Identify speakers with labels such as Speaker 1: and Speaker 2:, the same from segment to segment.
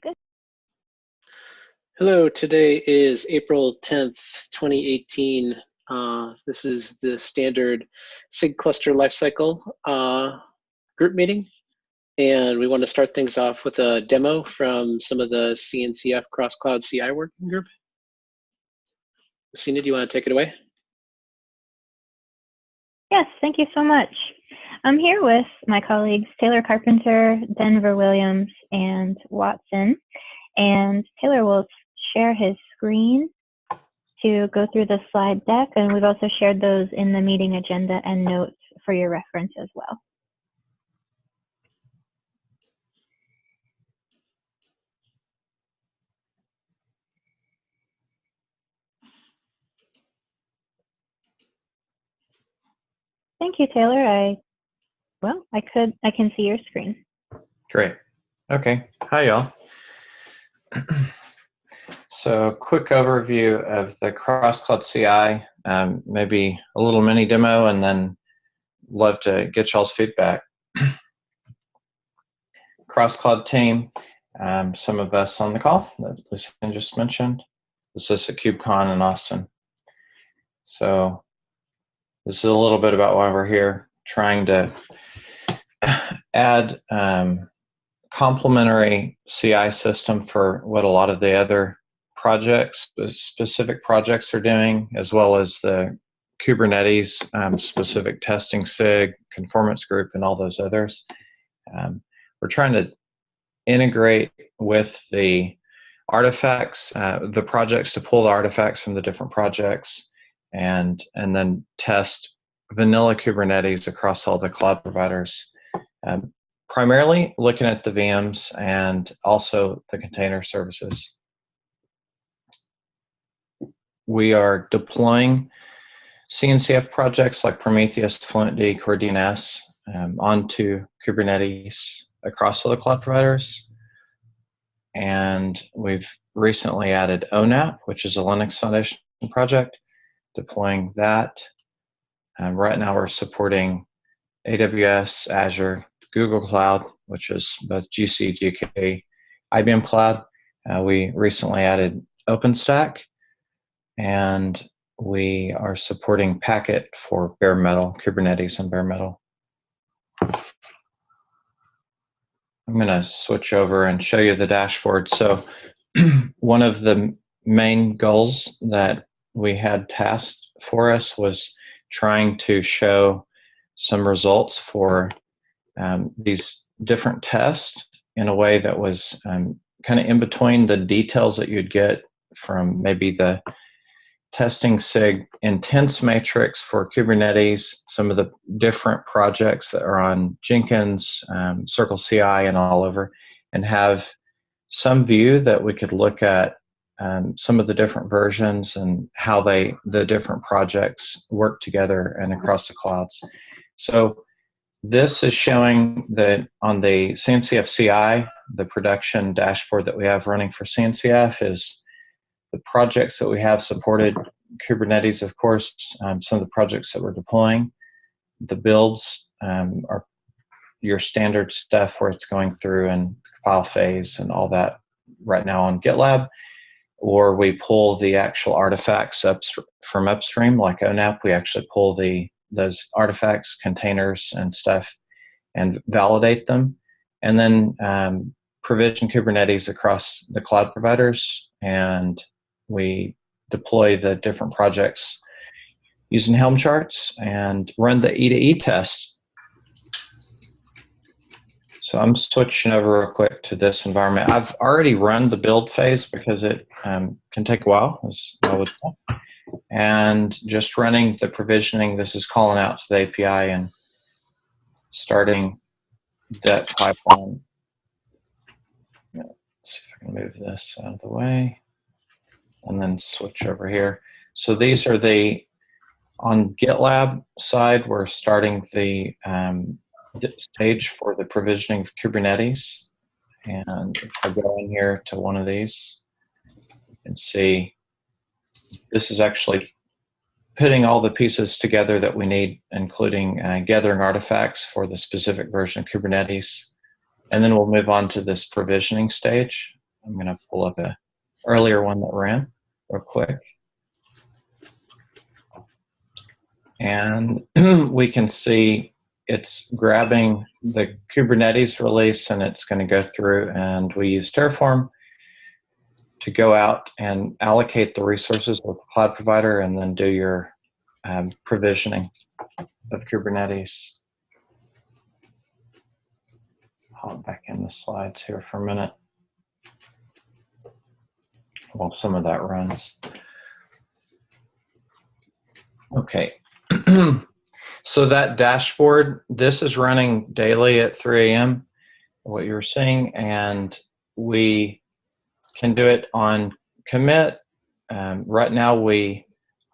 Speaker 1: Good.
Speaker 2: Hello, today is April 10th, 2018. This is the standard SIG cluster lifecycle group meeting. And we want to start things off with a demo from some of the CNCF cross-cloud CI working group. Sina, do you want to take it away?
Speaker 1: Yes, thank you so much. I'm here with my colleagues Taylor Carpenter, Denver Williams, and Watson. And Taylor will share his screen to go through the slide deck, and we've also shared those in the meeting agenda and notes for your reference as well. Thank you, Taylor. I can see your screen.
Speaker 3: Great. Okay. Hi, y'all. So, quick overview of the cross-cloud CI, maybe a little mini demo, and then love to get y'all's feedback. Cross-cloud team, some of us on the call that Lucian just mentioned. This is at KubeCon in Austin. So, this is a little bit about why we're here, trying to add complementary CI system for what a lot of the other projects, specific projects are doing, as well as the Kubernetes specific testing SIG, conformance group, and all those others. We're trying to integrate with the artifacts, the projects, to pull the artifacts from the different projects, and then test vanilla Kubernetes across all the cloud providers. Primarily looking at the VMs and also the container services. We are deploying CNCF projects like Prometheus, FluentD, Core DNS onto Kubernetes across all the cloud providers. And we've recently added ONAP, which is a Linux Foundation project, deploying that. Right now we're supporting AWS, Azure, Google Cloud, which is both GC, GK, IBM Cloud. We recently added OpenStack, and we are supporting Packet for bare metal, Kubernetes and bare metal. I'm going to switch over and show you the dashboard. So one of the main goals that we had tasked for us was trying to show some results for these different tests in a way that was kind of in between the details that you'd get from maybe the testing SIG intense matrix for Kubernetes, some of the different projects that are on Jenkins, Circle CI, and all over, and have some view that we could look at some of the different versions and how the different projects work together and across the clouds. So this is showing that on the CNCF CI, the production dashboard that we have running for CNCF is the projects that we have supported, Kubernetes, of course, some of the projects that we're deploying. The builds are your standard stuff where it's going through and file phase and all that right now on GitLab, or we pull the actual artifacts from upstream, like ONAP. We actually pull those artifacts, containers, and stuff, and validate them, and then provision Kubernetes across the cloud providers, and we deploy the different projects using Helm charts and run the E2E test. So I'm switching over real quick to this environment. I've already run the build phase because it can take a while, as I would say. And just running the provisioning, this is calling out to the API and starting that pipeline. Let's see if I can move this out of the way and then switch over here. So these are on GitLab side, we're starting the stage for the provisioning of Kubernetes. And if I go in here to one of these and see, this is actually putting all the pieces together that we need, including gathering artifacts for the specific version of Kubernetes. And then we'll move on to this provisioning stage. I'm going to pull up a earlier one that ran real quick. And we can see it's grabbing the Kubernetes release, and it's going to go through, and we use Terraform to go out and allocate the resources with the cloud provider and then do your provisioning of Kubernetes. Hop back in the slides here for a minute while some of that runs. Okay. So that dashboard, this is running daily at 3 a.m., what you're seeing, and we can do it on commit. Right now we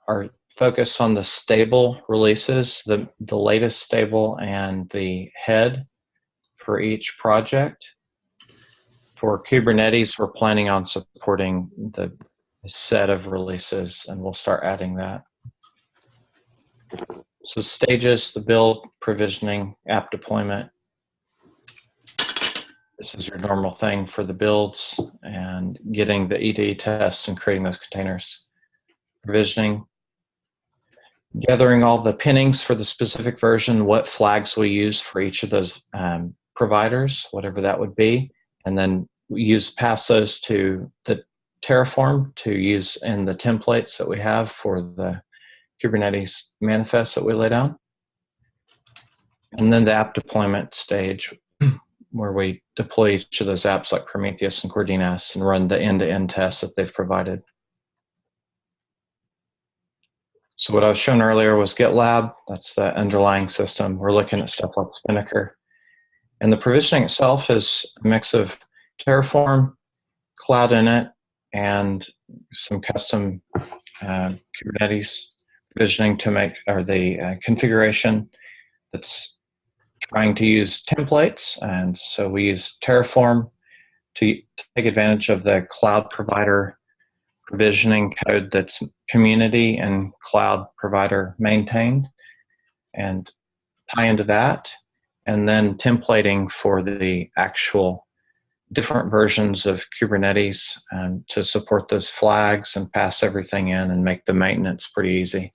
Speaker 3: are focused on the stable releases, the latest stable and the head for each project. For Kubernetes, we're planning on supporting the set of releases, and we'll start adding that. So stages, the build, provisioning, app deployment. This is your normal thing for the builds and getting the ED test and creating those containers. Provisioning, gathering all the pinnings for the specific version, what flags we use for each of those providers, whatever that would be, and then we pass those to the Terraform to use in the templates that we have for the Kubernetes manifest that we lay down. And then the app deployment stage where we deploy each of those apps like Prometheus and Cordinas and run the end-to-end tests that they've provided. So what I was showing earlier was GitLab. That's the underlying system. We're looking at stuff like Spinnaker. And the provisioning itself is a mix of Terraform, Cloud Init, and some custom Kubernetes provisioning to make, or the configuration that's trying to use templates. And so we use Terraform to take advantage of the cloud provider provisioning code that's community and cloud provider maintained and tie into that. And then templating for the actual different versions of Kubernetes to support those flags and pass everything in and make the maintenance pretty easy.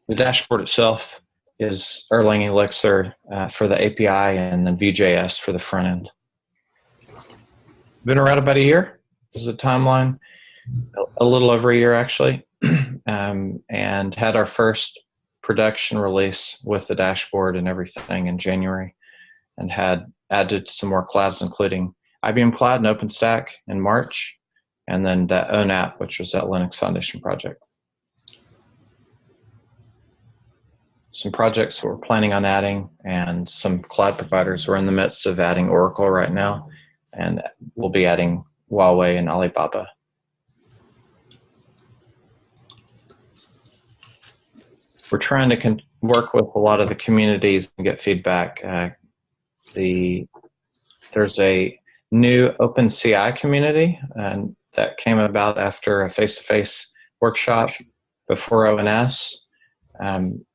Speaker 3: The dashboard itself is Erlang Elixir for the API and then Vue.js for the front end. Been around about a year. This is a timeline, a little over a year actually, and had our first production release with the dashboard and everything in January, and had added some more clouds, including IBM Cloud and OpenStack in March, and then the own app, which was that Linux Foundation project. Some projects we're planning on adding, and some cloud providers. We're in the midst of adding Oracle right now, and we'll be adding Huawei and Alibaba. We're trying to work with a lot of the communities and get feedback. There's a new OpenCI community and that came about after a face-to-face workshop before ONS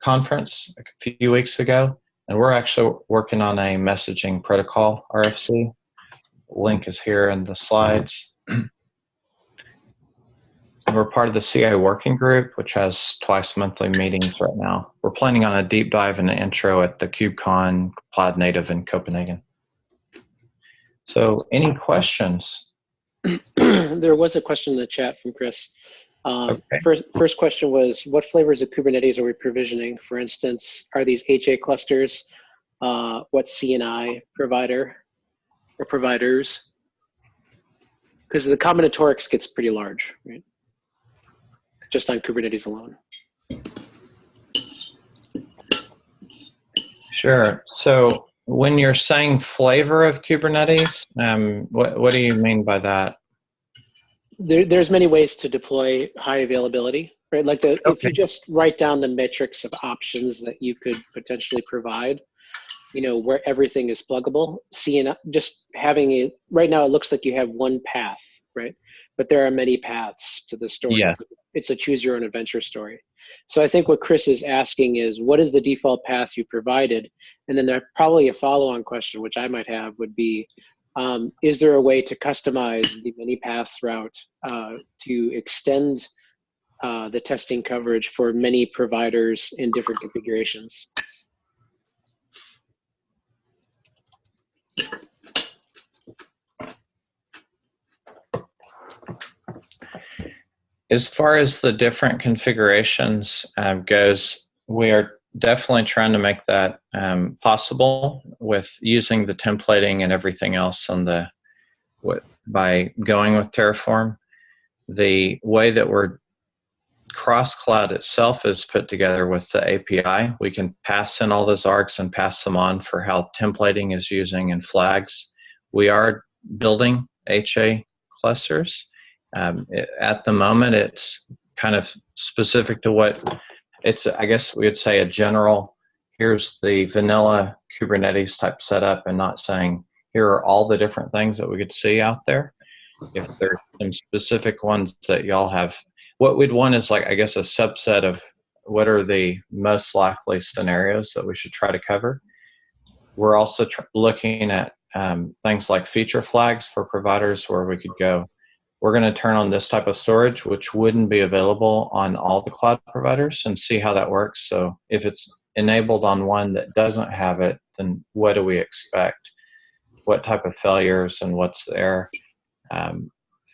Speaker 3: conference a few weeks ago, and we're actually working on a messaging protocol RFC. Link is here in the slides. We're part of the CI working group, which has twice monthly meetings right now. We're planning on a deep dive and an intro at the KubeCon Cloud Native in Copenhagen. So any questions?
Speaker 2: There was a question in the chat from Chris.
Speaker 3: Okay.
Speaker 2: First question was, what flavors of Kubernetes are we provisioning? For instance, are these HA clusters? What CNI provider or providers? Because the combinatorics gets pretty large, right? Just on Kubernetes alone.
Speaker 3: Sure. So when you're saying flavor of Kubernetes, what do you mean by that?
Speaker 2: There's many ways to deploy high availability, right? Like if you just write down the matrix of options that you could potentially provide, you know, where everything is pluggable, just having it, right now it looks like you have one path, right? But there are many paths to the story.
Speaker 3: Yeah.
Speaker 2: It's a choose your own adventure story. So I think what Chris is asking is, what is the default path you provided? And then there's probably a follow-on question, which I might have, would be, Is there a way to customize the many paths route to extend the testing coverage for many providers in different configurations?
Speaker 3: As far as the different configurations goes, we are definitely trying to make that possible with using the templating and everything else on the by going with Terraform. The way that we're cross-cloud itself is put together with the API. We can pass in all those args and pass them on for how templating is using and flags. We are building HA clusters. At the moment, it's kind of specific to what it's, I guess we would say a general, here's the vanilla Kubernetes type setup, and not saying here are all the different things that we could see out there. If there's some specific ones that y'all have, what we'd want is like, I guess, a subset of what are the most likely scenarios that we should try to cover. We're also looking at things like feature flags for providers where we could go, we're going to turn on this type of storage, which wouldn't be available on all the cloud providers, and see how that works. So if it's enabled on one that doesn't have it, then what do we expect? What type of failures and what's there?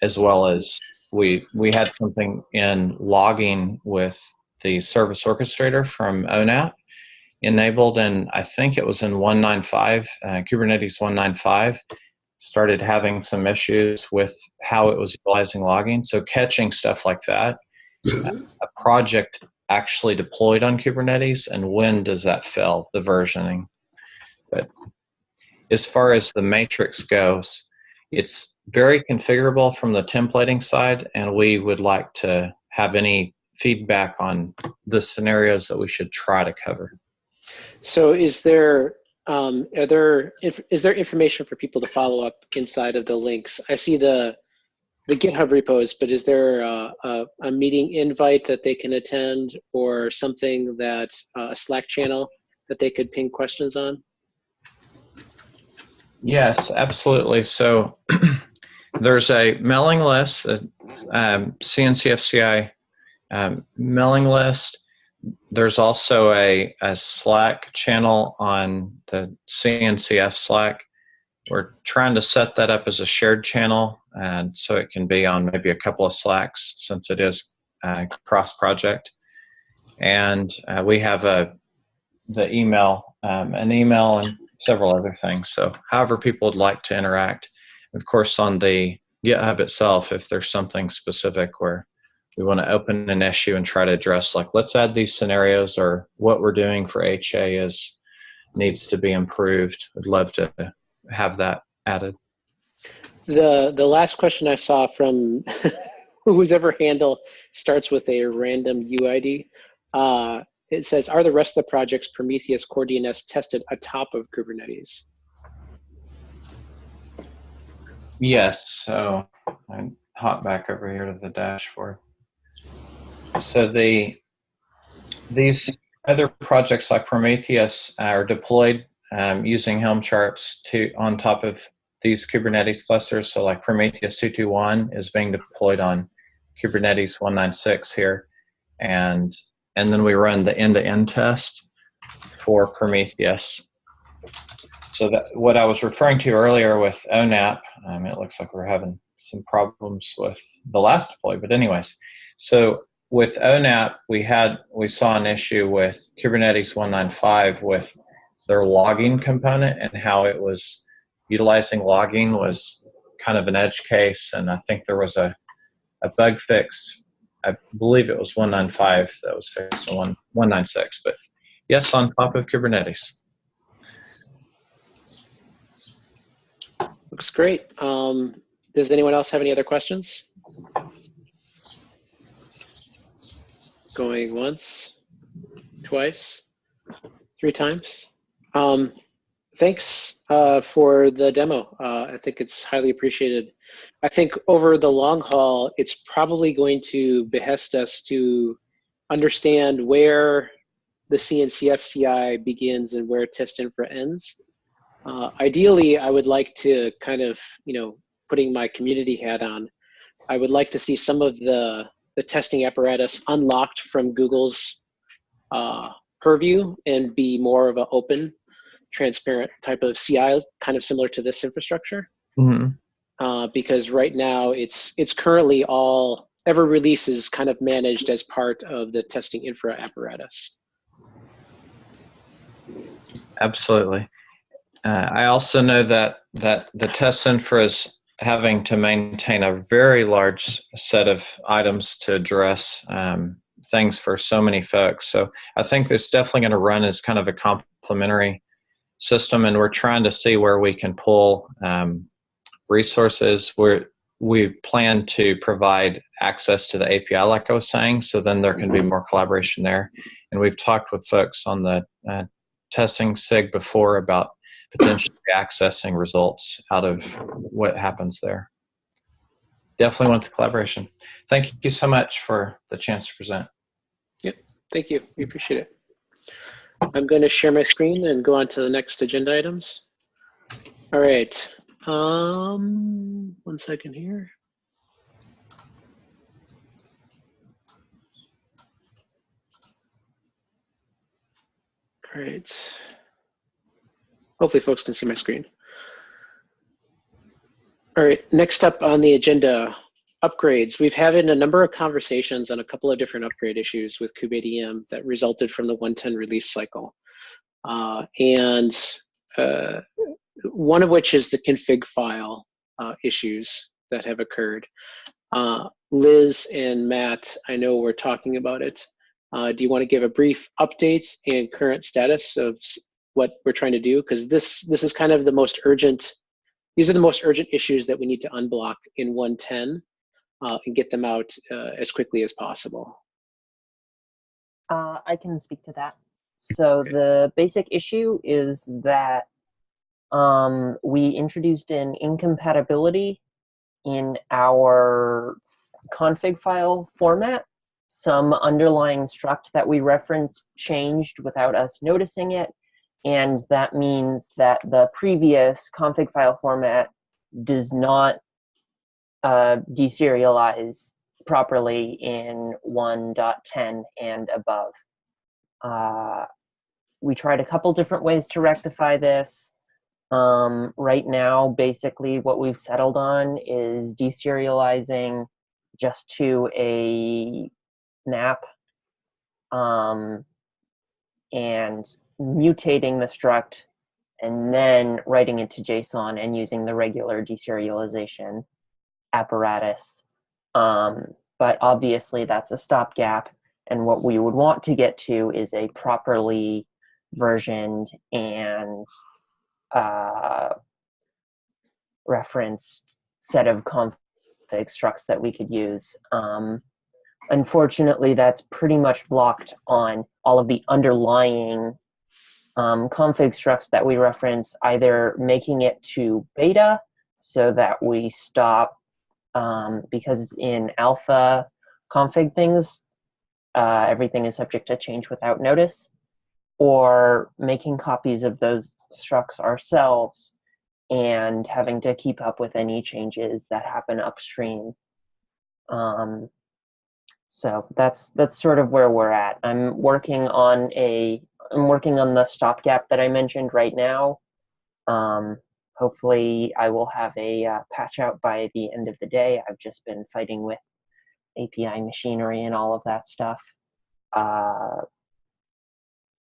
Speaker 3: As well as we had something in logging with the service orchestrator from ONAP enabled, and I think it was in 195, Kubernetes 195, started having some issues with how it was utilizing logging. So catching stuff like that, a project actually deployed on Kubernetes, and when does that fail, the versioning. But as far as the matrix goes, it's very configurable from the templating side, and we would like to have any feedback on the scenarios that we should try to cover.
Speaker 2: So is there is there information for people to follow up inside of the links? I see the GitHub repos, but is there a meeting invite that they can attend, or something that a Slack channel that they could ping questions on?
Speaker 3: Yes, absolutely. So there's a mailing list, CNCFCI mailing list. There's also a Slack channel on the CNCF Slack. We're trying to set that up as a shared channel, and so it can be on maybe a couple of Slacks since it is cross-project. And we have the email, an email, and several other things. So however people would like to interact. Of course, on the GitHub itself, if there's something specific where we want to open an issue and try to address, like, let's add these scenarios, or what we're doing for HA needs to be improved. I'd love to have that added.
Speaker 2: The last question I saw from whoever handle starts with a random UID. It says, are the rest of the project's Prometheus Core DNS tested atop of Kubernetes?
Speaker 3: Yes, so I hop back over here to the dashboard. So these other projects like Prometheus are deployed using Helm charts on top of these Kubernetes clusters. So like Prometheus 221 is being deployed on Kubernetes 196 here, and then we run the end-to-end test for Prometheus. So that what I was referring to earlier with ONAP, it looks like we're having some problems with the last deploy, but anyways, so with ONAP, we saw an issue with Kubernetes 195 with their logging component, and how it was utilizing logging was kind of an edge case, and I think there was a bug fix. I believe it was 195 that was fixed on 196, but yes, on top of Kubernetes.
Speaker 2: Looks great. Does anyone else have any other questions? Going once, twice, 3 times. Thanks for the demo. I think it's highly appreciated. I think over the long haul, it's probably going to behest us to understand where the CNCF CI begins and where test infra ends. Ideally, I would like to kind of, putting my community hat on, I would like to see some of the testing apparatus unlocked from Google's purview and be more of an open, transparent type of CI, kind of similar to this infrastructure. Because right now it's currently every release is kind of managed as part of the testing infra apparatus.
Speaker 3: Absolutely. I also know that the test infra is having to maintain a very large set of items to address things for so many folks. So I think it's definitely going to run as kind of a complementary system, and we're trying to see where we can pull resources. We plan to provide access to the API, like I was saying, so then there can be more collaboration there. And we've talked with folks on the testing SIG before about potentially accessing results out of what happens there. Definitely want the collaboration. Thank you so much for the chance to present.
Speaker 2: Yep, thank you. We appreciate it. I'm going to share my screen and go on to the next agenda items. All right. 1 second here. Great. Hopefully folks can see my screen. All right, next up on the agenda, upgrades. We've had a number of conversations on a couple of different upgrade issues with kubeadm that resulted from the 110 release cycle. One of which is the config file issues that have occurred. Liz and Matt, I know we're talking about it. Do you want to give a brief update and current status of what we're trying to do? Because this is kind of the most urgent, these are the most urgent issues that we need to unblock in 110 and get them out as quickly as possible.
Speaker 4: I can speak to that. So the basic issue is that we introduced an incompatibility in our config file format. Some underlying struct that we referenced changed without us noticing it, and that means that the previous config file format does not deserialize properly in 1.10 and above. We tried a couple different ways to rectify this. Right now, basically what we've settled on is deserializing just to a map and mutating the struct and then writing it to JSON and using the regular deserialization apparatus. But obviously that's a stopgap, and what we would want to get to is a properly versioned and referenced set of config structs that we could use. Unfortunately, that's pretty much blocked on all of the underlying config structs that we reference, either making it to beta so that we stop, because in alpha config things, everything is subject to change without notice, or making copies of those structs ourselves and having to keep up with any changes that happen upstream. So that's sort of where we're at. I'm working on the stopgap that I mentioned right now. Hopefully I will have a patch out by the end of the day. I've just been fighting with API machinery and all of that stuff.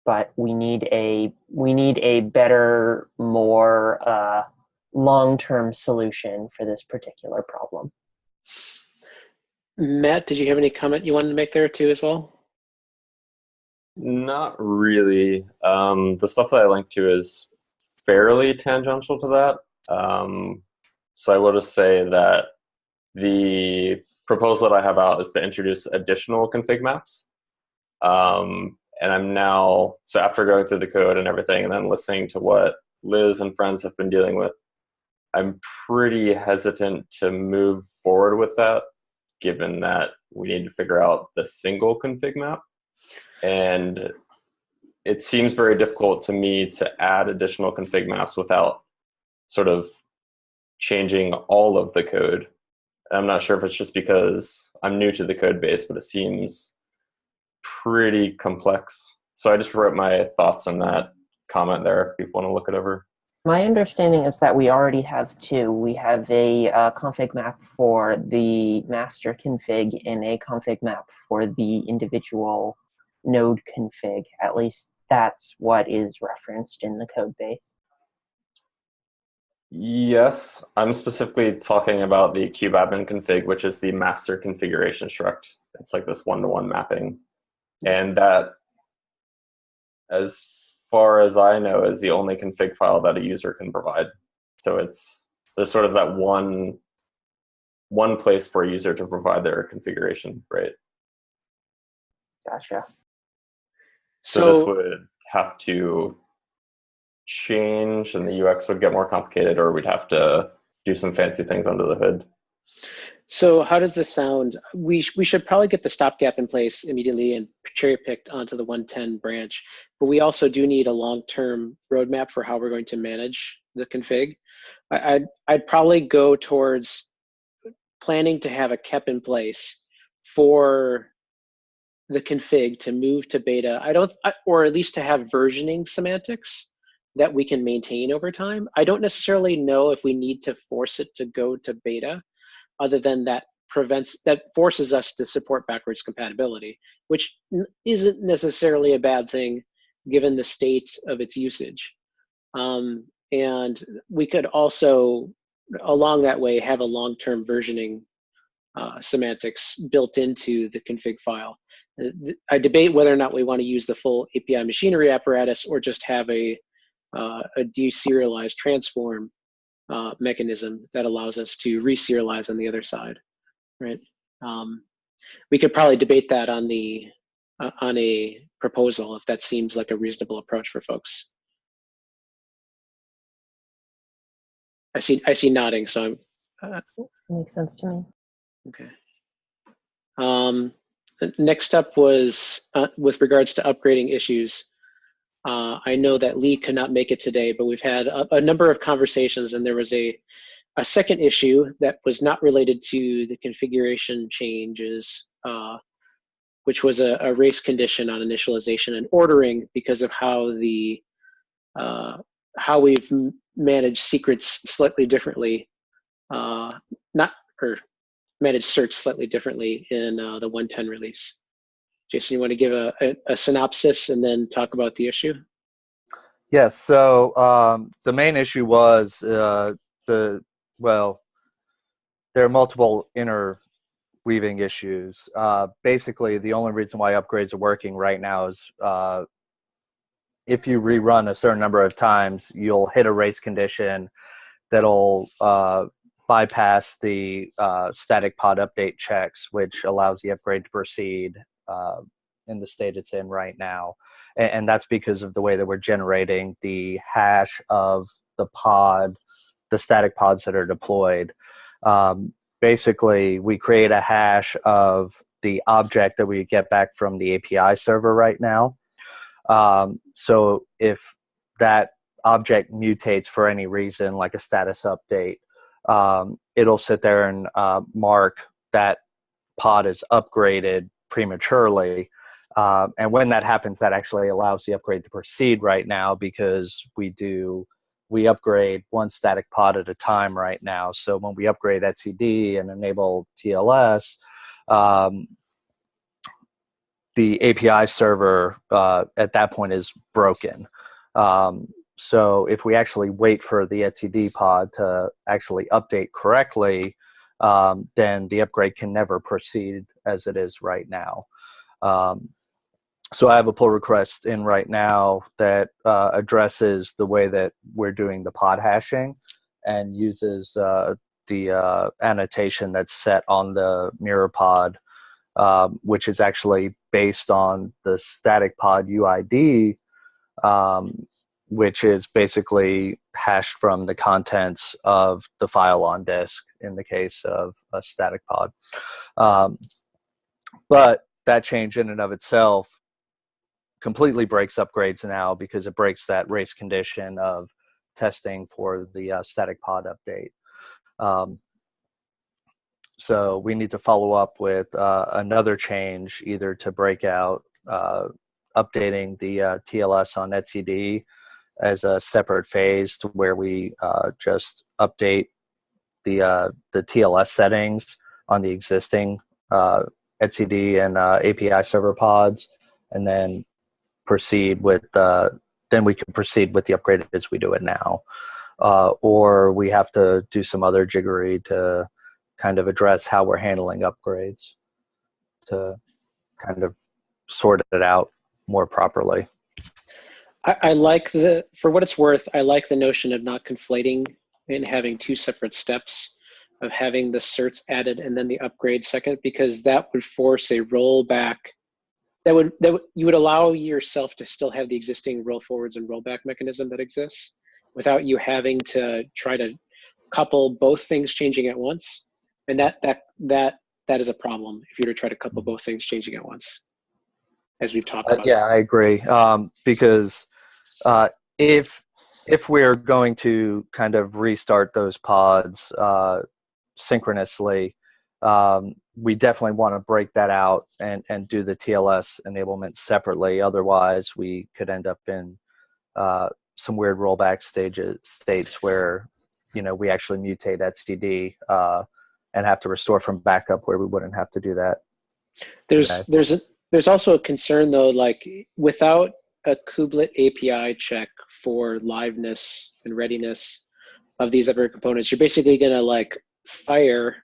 Speaker 4: But we need a better, more long-term solution for this particular problem.
Speaker 2: Matt, did you have any comment you wanted to make there too as well?
Speaker 5: Not really. The stuff that I linked to is fairly tangential to that. So I will just say that the proposal that I have out is to introduce additional config maps. And I'm now, so after going through the code and everything and then listening to what Liz and friends have been dealing with, I'm pretty hesitant to move forward with that, given that we need to figure out the single config map. And it seems very difficult to me to add additional config maps without sort of changing all of the code. I'm not sure if it's just because I'm new to the code base, but it seems pretty complex. So I just wrote my thoughts on that comment there if people want to look it over.
Speaker 4: My understanding is that we already have two. We have a config map for the master config and a config map for the individual node config. At least that's what is referenced in the code base.
Speaker 5: Yes, I'm specifically talking about the kubeadmin config, which is the master configuration struct. It's like this one-to-one mapping. And that, as far as I know, is the only config file that a user can provide. So there's sort of that one place for a user to provide their configuration, right?
Speaker 4: Gotcha.
Speaker 5: So this would have to change and the UX would get more complicated, or we'd have to do some fancy things under the hood.
Speaker 2: So how does this sound? We should probably get the stopgap in place immediately and cherry picked onto the 110 branch, but we also do need a long-term roadmap for how we're going to manage the config. I'd probably go towards planning to have a KEP in place for the config to move to beta. Or at least to have versioning semantics that we can maintain over time. I don't necessarily know if we need to force it to go to beta, other than that forces us to support backwards compatibility, which isn't necessarily a bad thing given the state of its usage. And we could also, along that way, have a long-term versioning semantics built into the config file. I debate whether or not we want to use the full API machinery apparatus or just have a deserialized transform mechanism that allows us to reserialize on the other side, right? We could probably debate that on a proposal if that seems like a reasonable approach for folks. I see nodding, so I'm.
Speaker 4: Makes sense to me.
Speaker 2: Okay. Next up was with regards to upgrading issues. I know that Lee could not make it today, but we've had a number of conversations, and there was a second issue that was not related to the configuration changes, which was a race condition on initialization and ordering because of how how we've managed secrets slightly differently, managed search slightly differently in the 110 release. Jason, you want to give a synopsis and then talk about the issue?
Speaker 6: Yes. So the main issue was there are multiple interweaving issues. Basically, the only reason why upgrades are working right now is if you rerun a certain number of times, you'll hit a race condition that'll bypass the static pod update checks, which allows the upgrade to proceed in the state it's in right now. And that's because of the way that we're generating the hash of the pod, the static pods that are deployed. Basically, we create a hash of the object that we get back from the API server right now. So if that object mutates for any reason, like a status update, it'll sit there and mark that pod is upgraded prematurely. And when that happens, that actually allows the upgrade to proceed right now, because we upgrade one static pod at a time right now. So when we upgrade etcd and enable TLS, the API server at that point is broken. So if we actually wait for the etcd pod to actually update correctly, then the upgrade can never proceed as it is right now. So I have a pull request in right now that addresses the way that we're doing the pod hashing and uses the annotation that's set on the mirror pod, which is actually based on the static pod UID, which is basically hashed from the contents of the file on disk in the case of a static pod. But that change in and of itself completely breaks upgrades now because it breaks that race condition of testing for the static pod update. So we need to follow up with another change, either to break out updating the TLS on etcd as a separate phase, to where we just update the TLS settings on the existing etcd and API server pods, and then proceed with then we can proceed with the upgrade as we do it now, or we have to do some other jiggery to kind of address how we're handling upgrades to kind of sort it out more properly.
Speaker 2: I like for what it's worth, I like the notion of not conflating and having two separate steps, of having the certs added and then the upgrade second, because that would force a rollback. You would allow yourself to still have the existing roll forwards and rollback mechanism that exists without you having to try to couple both things changing at once. And that is a problem if you were to try to couple both things changing at once, as we've talked about.
Speaker 6: Yeah, I agree. Because if we're going to kind of restart those pods synchronously, we definitely want to break that out and do the TLS enablement separately. Otherwise, we could end up in some weird rollback states where, you know, we actually mutate etcd and have to restore from backup, where we wouldn't have to do that.
Speaker 2: There's also a concern though, like without a kubelet API check for liveness and readiness of these other components, you're basically gonna like fire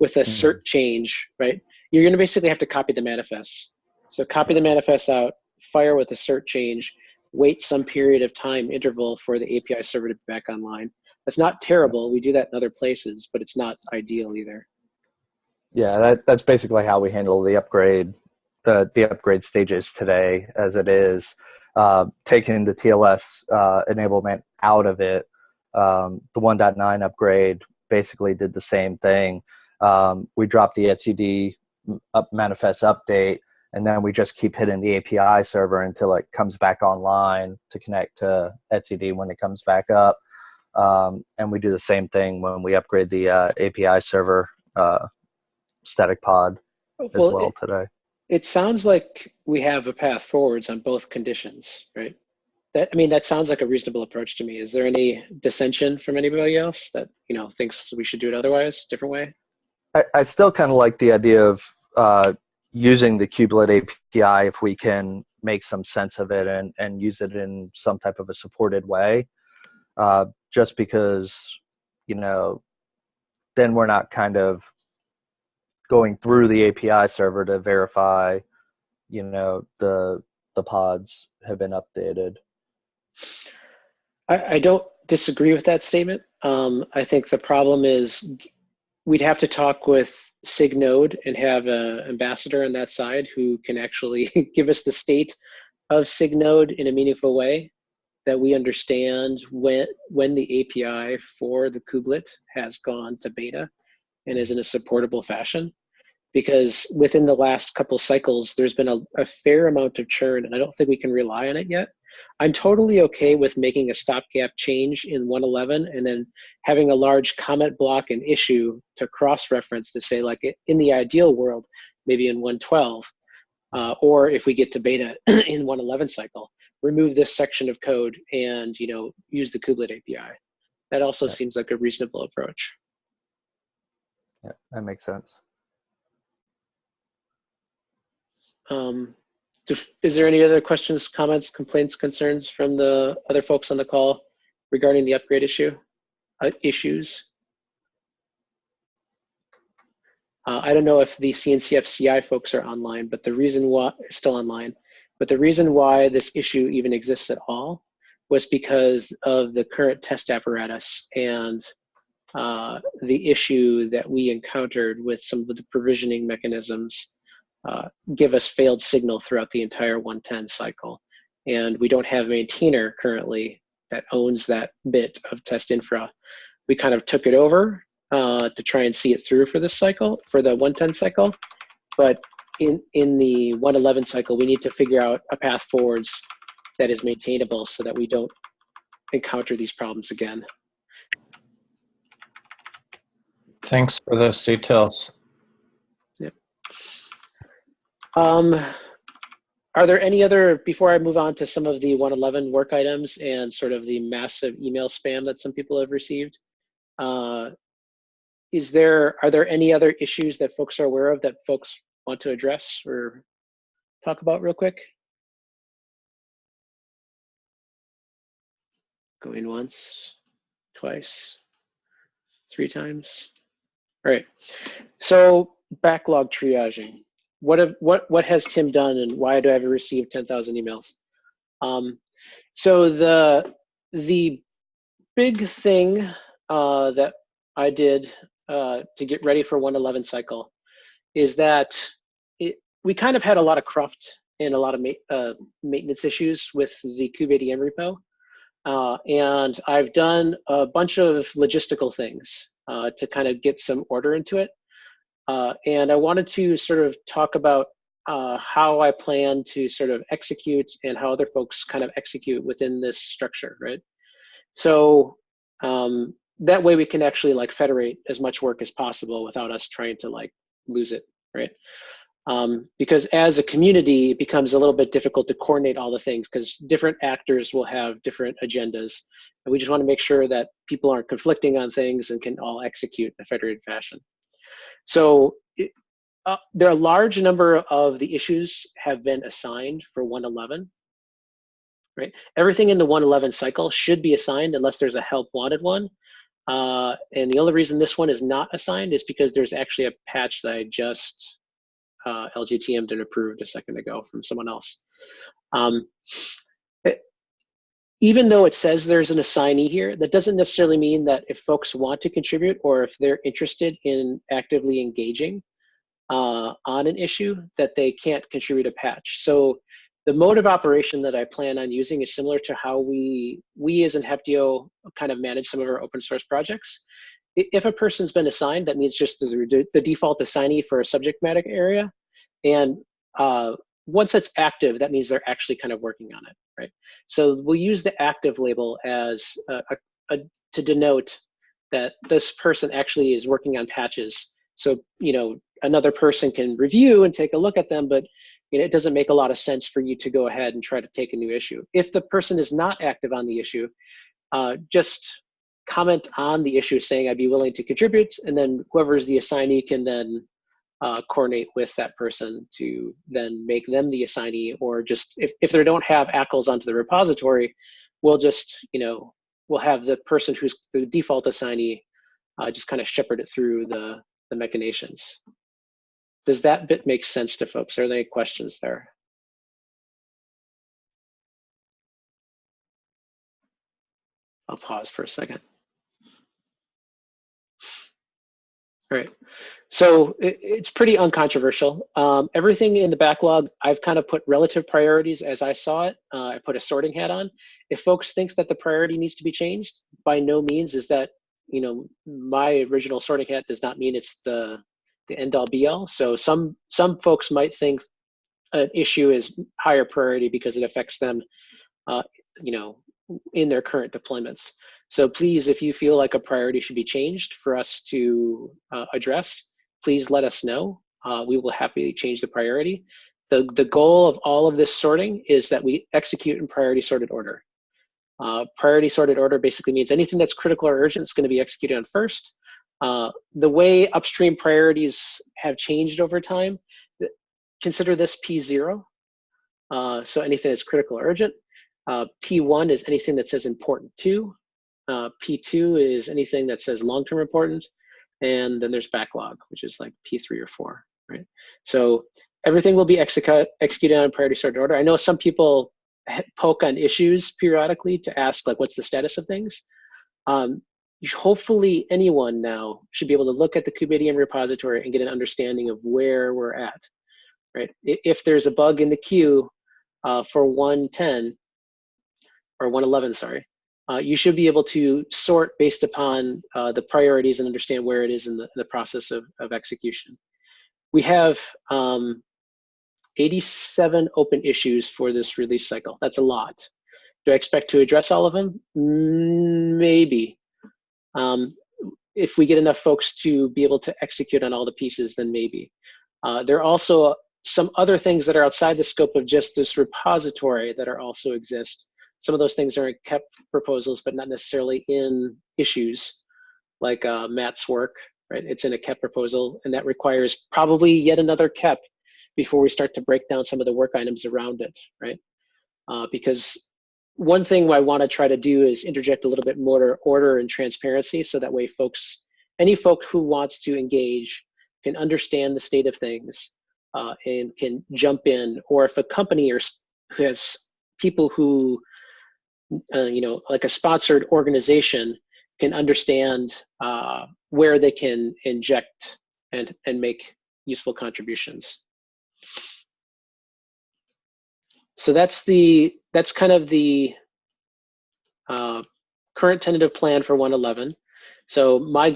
Speaker 2: with a cert change, right? You're gonna basically have to copy the manifest. So copy the manifest out, fire with a cert change, wait some period of time interval for the API server to be back online. That's not terrible. We do that in other places, but it's not ideal either.
Speaker 6: Yeah, that's basically how we handle the upgrade stages today, as it is. Taking the TLS enablement out of it, the 1.9 upgrade basically did the same thing. We dropped the etcd manifest update, and then we just keep hitting the API server until it comes back online to connect to etcd when it comes back up. And we do the same thing when we upgrade the API server static pod as well today.
Speaker 2: It sounds like we have a path forwards on both conditions, right? That sounds like a reasonable approach to me. Is there any dissension from anybody else that, you know, thinks we should do it otherwise, different way?
Speaker 6: I still kind of like the idea of using the kubelet API if we can make some sense of it and use it in some type of a supported way. Just because, you know, then we're not kind of going through the API server to verify, you know, the pods have been updated.
Speaker 2: I don't disagree with that statement. I think the problem is we'd have to talk with SIG-Node and have an ambassador on that side who can actually give us the state of SIG-Node in a meaningful way, that we understand when the API for the kubelet has gone to beta and is in a supportable fashion. Because within the last couple cycles, there's been a fair amount of churn, and I don't think we can rely on it yet. I'm totally okay with making a stopgap change in 1.11 and then having a large comment block and issue to cross-reference to say, like, in the ideal world, maybe in 1.12, or if we get to beta in 1.11 cycle, remove this section of code and, you know, use the kubelet API. That also seems like a reasonable approach.
Speaker 6: Yeah, that makes sense.
Speaker 2: Is there any other questions, comments, complaints, concerns from the other folks on the call regarding the upgrade issues? I don't know if the CNCF CI folks are online, but the reason why still online, but the reason why this issue even exists at all was because of the current test apparatus and the issue that we encountered with some of the provisioning mechanisms give us failed signal throughout the entire 110 cycle. And we don't have a maintainer currently that owns that bit of test infra. We kind of took it over to try and see it through for this cycle, for the 110 cycle. But in the 111 cycle, we need to figure out a path forwards that is maintainable so that we don't encounter these problems again.
Speaker 3: Thanks for those details.
Speaker 2: Yep. Are there any other, before I move on to some of the 111 work items and sort of the massive email spam that some people have received, are there any other issues that folks are aware of that folks want to address or talk about real quick? Going once, twice, 3 times. All right. So backlog triaging. What has Tim done, and why do I have received 10,000 emails? So the big thing that I did to get ready for 111 cycle is that we kind of had a lot of cruft and a lot of maintenance issues with the kubeadm repo. And I've done a bunch of logistical things to kind of get some order into it. And I wanted to sort of talk about how I plan to sort of execute and how other folks kind of execute within this structure, right? So that way we can actually like federate as much work as possible without us trying to like lose it, right? Because as a community, it becomes a little bit difficult to coordinate all the things because different actors will have different agendas. And we just want to make sure that people aren't conflicting on things and can all execute in a federated fashion. So there are a large number of the issues have been assigned for 111, right? Everything in the 111 cycle should be assigned unless there's a help wanted one. And the only reason this one is not assigned is because there's actually a patch that I just LGTM'd and approved a second ago from someone else. Even though it says there's an assignee here, that doesn't necessarily mean that if folks want to contribute or if they're interested in actively engaging on an issue, that they can't contribute a patch. So the mode of operation that I plan on using is similar to how we as in Heptio kind of manage some of our open source projects. If a person's been assigned, that means just the default assignee for a subject matter area. And once it's active, that means they're actually kind of working on it, right? So we'll use the active label as to denote that this person actually is working on patches. So, you know, another person can review and take a look at them, but you know, it doesn't make a lot of sense for you to go ahead and try to take a new issue. If the person is not active on the issue, just comment on the issue saying I'd be willing to contribute, and then whoever's the assignee can then coordinate with that person to then make them the assignee, or just if they don't have ACLs onto the repository, we'll just, you know, we'll have the person who's the default assignee just kind of shepherd it through the machinations. Does that bit make sense to folks? Are there any questions there? I'll pause for a second. All right, so it's pretty uncontroversial. Everything in the backlog, I've kind of put relative priorities as I saw it. I put a sorting hat on. If folks think that the priority needs to be changed, by no means is that, you know, my original sorting hat does not mean it's the end all be all. So some folks might think an issue is higher priority because it affects them, you know, in their current deployments. So please, if you feel like a priority should be changed for us to address, please let us know. We will happily change the priority. The goal of all of this sorting is that we execute in priority sorted order. Priority sorted order basically means anything that's critical or urgent is going to be executed on first. The way upstream priorities have changed over time, consider this P0. So anything that's critical or urgent. P1 is anything that says important to. P2 is anything that says long-term important. And then there's backlog, which is like P3 or 4, right? So everything will be executed on priority sorted order. I know some people poke on issues periodically to ask, like, what's the status of things? Hopefully anyone now should be able to look at the kubeadm repository and get an understanding of where we're at, right? If there's a bug in the queue for 110, or 111, sorry, you should be able to sort based upon the priorities and understand where it is in the process of execution. We have 87 open issues for this release cycle. That's a lot. Do I expect to address all of them? Maybe. If we get enough folks to be able to execute on all the pieces, then maybe. There are also some other things that are outside the scope of just this repository that are also exist. Some of those things are in KEP proposals, but not necessarily in issues, like Matt's work, right? It's in a KEP proposal, and that requires probably yet another KEP before we start to break down some of the work items around it, right? Because one thing I want to try to do is interject a little bit more order and transparency, so that way any folk who wants to engage can understand the state of things and can jump in. Or if a company has people who, like a sponsored organization, can understand where they can inject and make useful contributions. So that's kind of the current tentative plan for 111. So my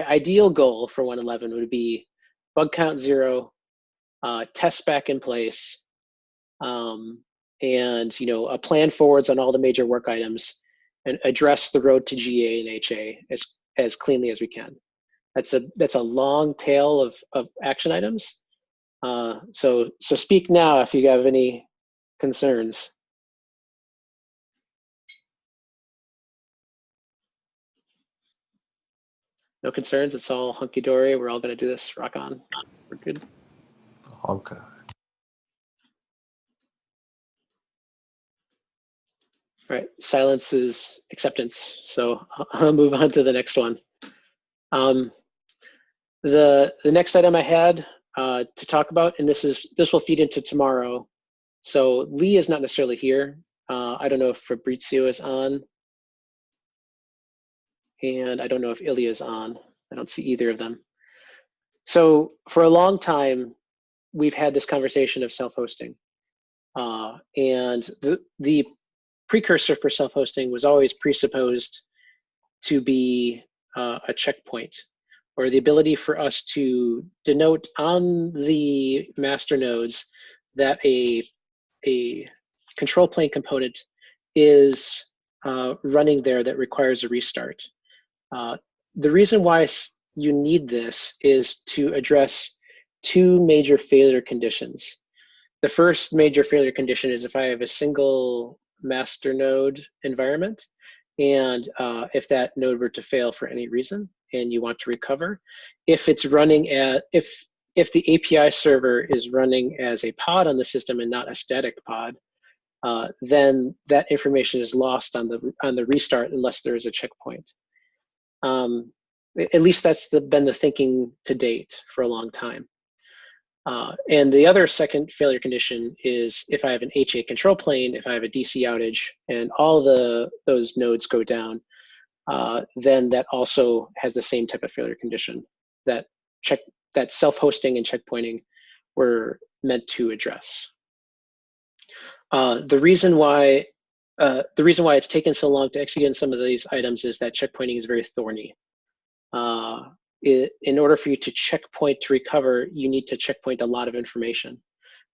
Speaker 2: ideal goal for 111 would be bug count 0, test back in place, and a plan forwards on all the major work items, and address the road to GA and HA as cleanly as we can. That's a long tail of action items. So speak now if you have any concerns. No concerns. It's all hunky dory. We're all going to do this. Rock on. We're good.
Speaker 6: Okay.
Speaker 2: All right. Silence is acceptance. So I'll move on to the next one. The next item I had to talk about, and this will feed into tomorrow. So Lee is not necessarily here. I don't know if Fabrizio is on, and I don't know if Ilya is on. I don't see either of them. So for a long time, we've had this conversation of self-hosting, and the precursor for self-hosting was always presupposed to be a checkpoint, or the ability for us to denote on the master nodes that a control plane component is running there that requires a restart. The reason why you need this is to address two major failure conditions. The first major failure condition is if I have a single master node environment, and if that node were to fail for any reason and you want to recover, if it's running if the API server is running as a pod on the system and not a static pod, then that information is lost on the restart unless there is a checkpoint. At least that's been the thinking to date for a long time. And the other second failure condition is if I have an HA control plane, if I have a DC outage and all those nodes go down, then that also has the same type of failure condition that self-hosting and checkpointing were meant to address. The reason why it's taken so long to execute on some of these items is that checkpointing is very thorny. In order for you to checkpoint to recover, you need to checkpoint a lot of information,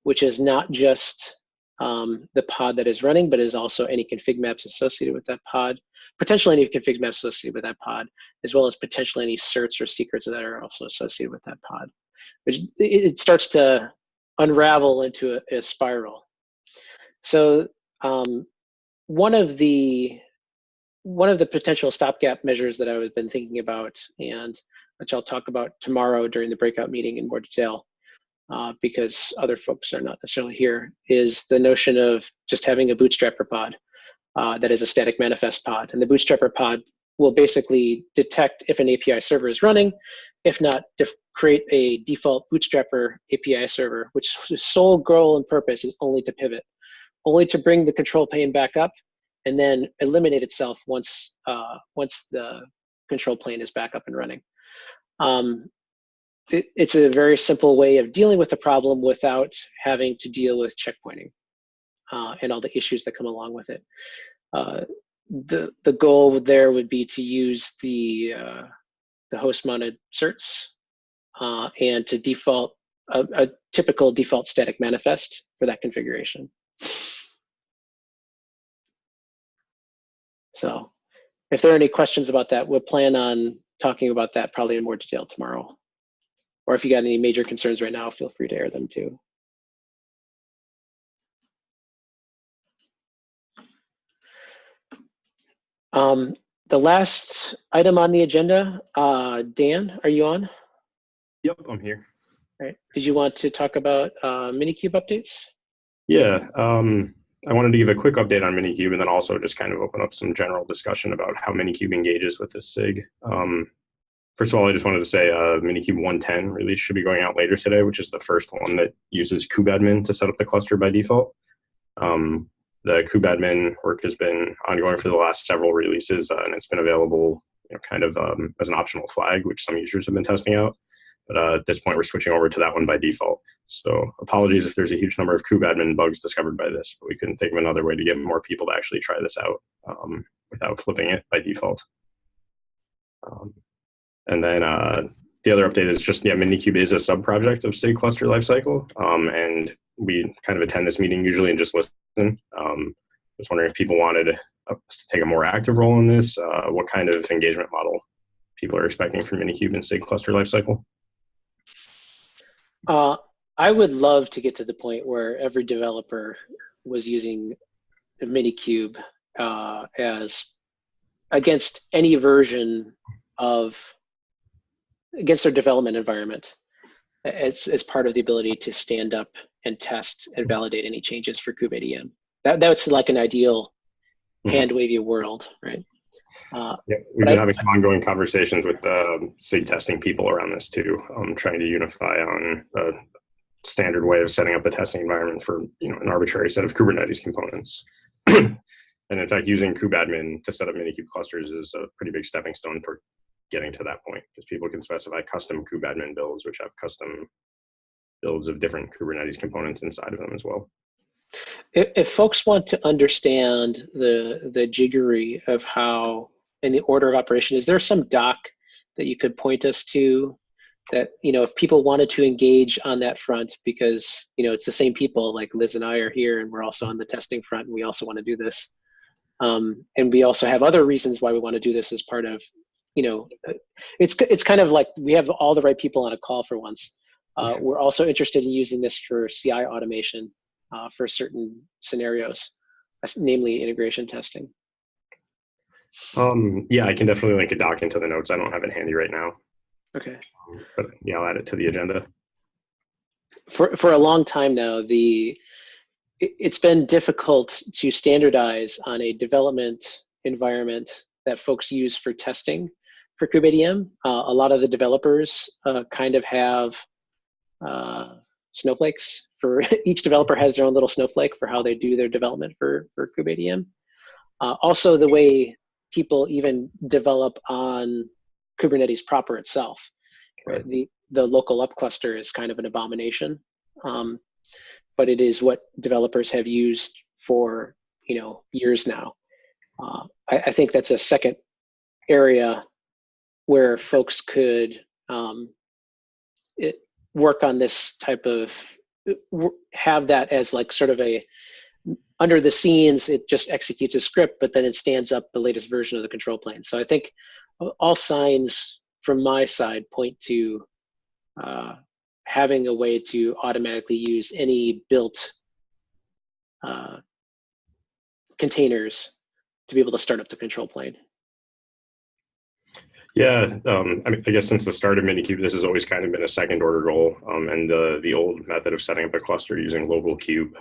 Speaker 2: which is not just the pod that is running, but is also any config maps associated with that pod, potentially any config maps associated with that pod, as well as potentially any certs or secrets that are also associated with that pod. Which it starts to unravel into a spiral. So one of the potential stopgap measures that I've been thinking about, and which I'll talk about tomorrow during the breakout meeting in more detail, because other folks are not necessarily here, is the notion of just having a bootstrapper pod that is a static manifest pod. And the bootstrapper pod will basically detect if an API server is running. If not, create a default bootstrapper API server, which the sole goal and purpose is only to pivot, only to bring the control plane back up, and then eliminate itself once the control plane is back up and running. It's a very simple way of dealing with the problem without having to deal with checkpointing and all the issues that come along with it. The goal there would be to use the host-mounted certs and to default a typical default static manifest for that configuration. So if there are any questions about that, we'll plan on talking about that probably in more detail tomorrow. Or if you got any major concerns right now, feel free to air them too. The last item on the agenda, Dan, are you on?
Speaker 7: Yep, I'm here.
Speaker 2: All right. Did you want to talk about Minikube updates?
Speaker 7: Yeah, I wanted to give a quick update on Minikube and then also just kind of open up some general discussion about how Minikube engages with this SIG. First of all, I just wanted to say Minikube 110 release should be going out later today, which is the first one that uses kubadmin to set up the cluster by default. The kubadmin work has been ongoing for the last several releases, and it's been available kind of as an optional flag, which some users have been testing out. But at this point, we're switching over to that one by default. So apologies if there's a huge number of kubadmin bugs discovered by this, but we couldn't think of another way to get more people to actually try this out without flipping it by default. And then the other update is just, Minikube is a sub-project of SIG cluster lifecycle, and we kind of attend this meeting usually and just listen. I was wondering if people wanted to take a more active role in this, what kind of engagement model people are expecting from Minikube and SIG cluster lifecycle.
Speaker 2: I would love to get to the point where every developer was using a Minikube as against any version of against their development environment as part of the ability to stand up and test and validate any changes for kubeadm. That's like an ideal hand-wavy world, right?
Speaker 7: Yeah, we've been having some ongoing conversations with SIG testing people around this too, trying to unify on a standard way of setting up a testing environment for an arbitrary set of Kubernetes components. And in fact, using kubadmin to set up Minikube clusters is a pretty big stepping stone toward getting to that point, because people can specify custom kubadmin builds, which have custom builds of different Kubernetes components inside of them as well.
Speaker 2: If folks want to understand the jiggery of how, in the order of operation, is there some doc that you could point us to that, if people wanted to engage on that front, because, it's the same people, like Liz and I are here, and we're also on the testing front, and we also want to do this. And we also have other reasons why we want to do this as part of, it's kind of like we have all the right people on a call for once. We're also interested in using this for CI automation for certain scenarios, namely integration testing.
Speaker 7: Yeah, I can definitely link a doc into the notes. I don't have it handy right now.
Speaker 2: Okay.
Speaker 7: But yeah, I'll add it to the agenda.
Speaker 2: For a long time now, it's been difficult to standardize on a development environment that folks use for testing for kubeadm. A lot of the developers kind of have snowflakes. For each developer has their own little snowflake for how they do their development for kubeadm. Also, the way people even develop on Kubernetes proper itself, right? The local up cluster is kind of an abomination, but it is what developers have used for years now. I think that's a second area where folks could work on this type of, have that as like sort of a, under the scenes, it just executes a script, but then it stands up the latest version of the control plane. So I think all signs from my side point to having a way to automatically use any built containers to be able to start up the control plane.
Speaker 7: Yeah, I guess since the start of Minikube, this has always kind of been a second order goal, and the old method of setting up a cluster using local kube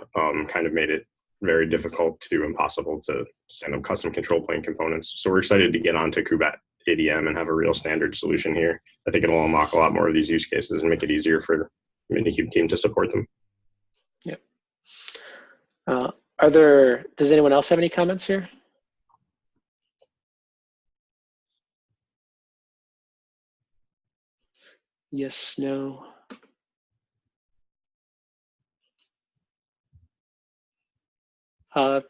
Speaker 7: kind of made it very difficult to impossible to stand up custom control plane components. So we're excited to get onto kubeadm and have a real standard solution here. I think it'll unlock a lot more of these use cases and make it easier for the Minikube team to support them.
Speaker 2: Yep. Does anyone else have any comments here? Yes, no.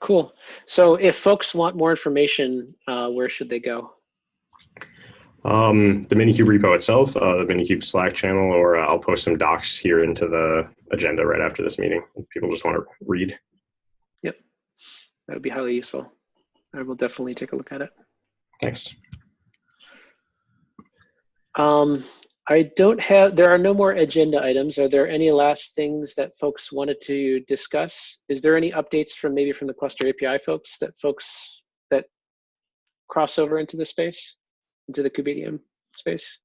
Speaker 2: Cool. So if folks want more information, where should they go?
Speaker 7: The Minikube repo itself, the Minikube Slack channel, or I'll post some docs here into the agenda right after this meeting if people just want to read.
Speaker 2: Yep, that would be highly useful. I will definitely take a look at it.
Speaker 7: Thanks.
Speaker 2: There are no more agenda items. Are there any last things that folks wanted to discuss? Is there any updates from maybe from the cluster API folks that cross over into the space, into the Kubedium space?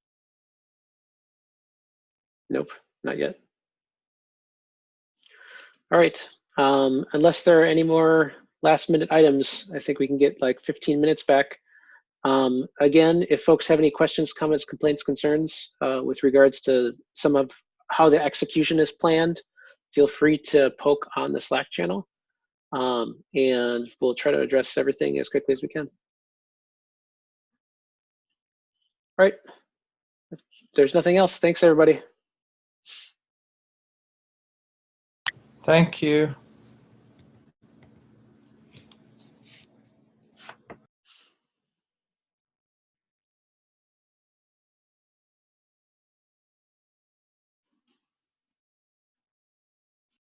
Speaker 2: Nope, not yet. All right, unless there are any more last minute items, I think we can get like 15 minutes back. Again, if folks have any questions, comments, complaints, concerns with regards to some of how the execution is planned, feel free to poke on the Slack channel, and we'll try to address everything as quickly as we can. All right, if there's nothing else. Thanks, everybody.
Speaker 3: Thank you.